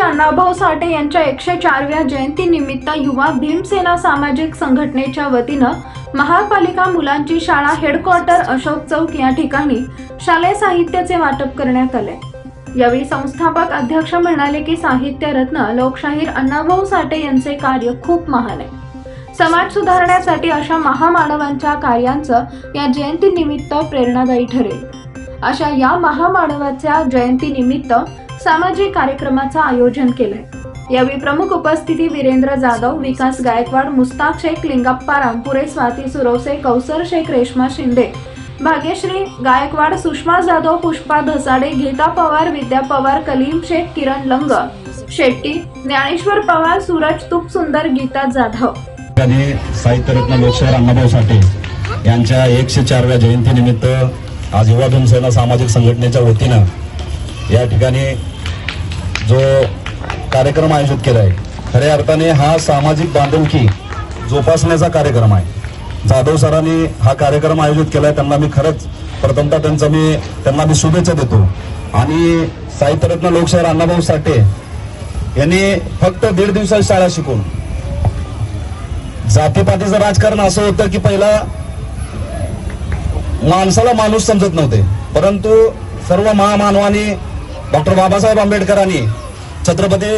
अण्णाभाऊ साठे यांच्या 104व्या जयंतीनिमित्त युवा भीमसेना सामाजिक संघटनेच्या वतीनं महापालिका मुलांची शाळा हेडक्वार्टर अशोक चौक या ठिकाणी शालेय साहित्याचे वाटप करण्यात आले। यावेळी संस्थापक अध्यक्ष म्हणाले की साहित्य रत्न लोकशाहीर अण्णाभाऊ साठे यांचे कार्य खूप महान आहे। समाज सुधारण्यासाठी अशा महामानवांच्या कार्यांचं या जयंतीनिमित्त प्रेरणादायी ठरेल। अशा या महामानवाच्या जयंतीनिमित्त सामाजिक कार्यक्रमाचं आयोजन केलंय। यावेळी प्रमुख उपस्थिती वीरेंद्र जाधव, विकास गायकवाड, मुस्ताक शेख, लिंगप्पा रामपुरे, स्वाती सुरवसे, कौसर शेख, रेश्मा शिंदे, भाग्यश्री गायकवाड, सुषमा जाधव, पुष्पा धसाडे, गीता पवार, विद्या पवार, कलीम शेख, किरण लंग शेट्टी, ज्ञानेश्वर पवार, सूरज तुप सुंदर, गीता जाधव। साहित्यरत्न लोकशाहीर अण्णाभाऊ साठे यांच्या 104व्या जयंतीनिमित्त आज युवा भीमसेना सामाजिक संघटनेच्या वतीनं या ठिकाणी जो कार्यक्रम आयोजित केला आहे, खऱ्या अर्थाने हा सामाजिक बांधिलकी जोपासण्याचा कार्यक्रम आहे। जाधव सरांनी हा कार्यक्रम आयोजित केलाय, त्यांना मी खरंच प्रथमतः त्यांना मी शुभेच्छा देतो। आणि साहित्यरत्न लोकशाहीर अण्णाभाऊ साठे यांनी फक्त 1.5 दिवसाची शाळा शिकून जातीपातीचं राजकारण असं होतं की पहिला माणसाला माणूस समजत नव्हते, परंतु सर्व महामानवांनी डॉक्टर बाबासाहेब आंबेडकरांनी, छत्रपती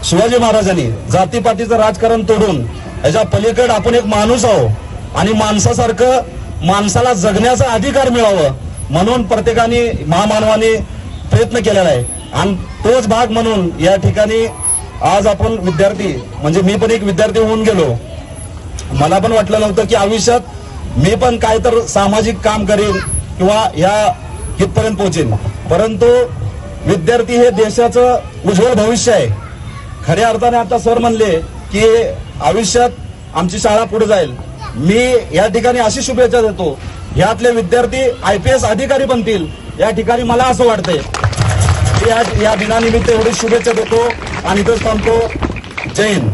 शिवाजी महाराजांनी जातीपातीचं राजकारण तोडून याच्या पलीकडे आपण एक माणूस आहोत आणि माणसासारखं माणसाला जगण्याचा अधिकार मिळावं म्हणून प्रत्येकाने महामानवांनी प्रयत्न केलेला आहे। आणि तोच भाग म्हणून या ठिकाणी आज आपण विद्यार्थी, म्हणजे मी पण एक विद्यार्थी होऊन गेलो। मला पण वाटलं नव्हतं की आयुष्यात मी पण काय तर सामाजिक काम करेन किंवा या इथपर्यंत पोहोचेन, परंतु विद्यार्थी हे देशाचं उज्ज्वल भविष्य आहे। खऱ्या अर्थाने आता सर म्हणले की आयुष्यात आमची शाळा पुढे जाईल। मी या ठिकाणी अशी शुभेच्छा देतो, यातले विद्यार्थी IPS अधिकारी बनतील या ठिकाणी मला असं वाटतंय। या दिनानिमित्त एवढी शुभेच्छा देतो आणि इथंच थांबतो। जय हिंद।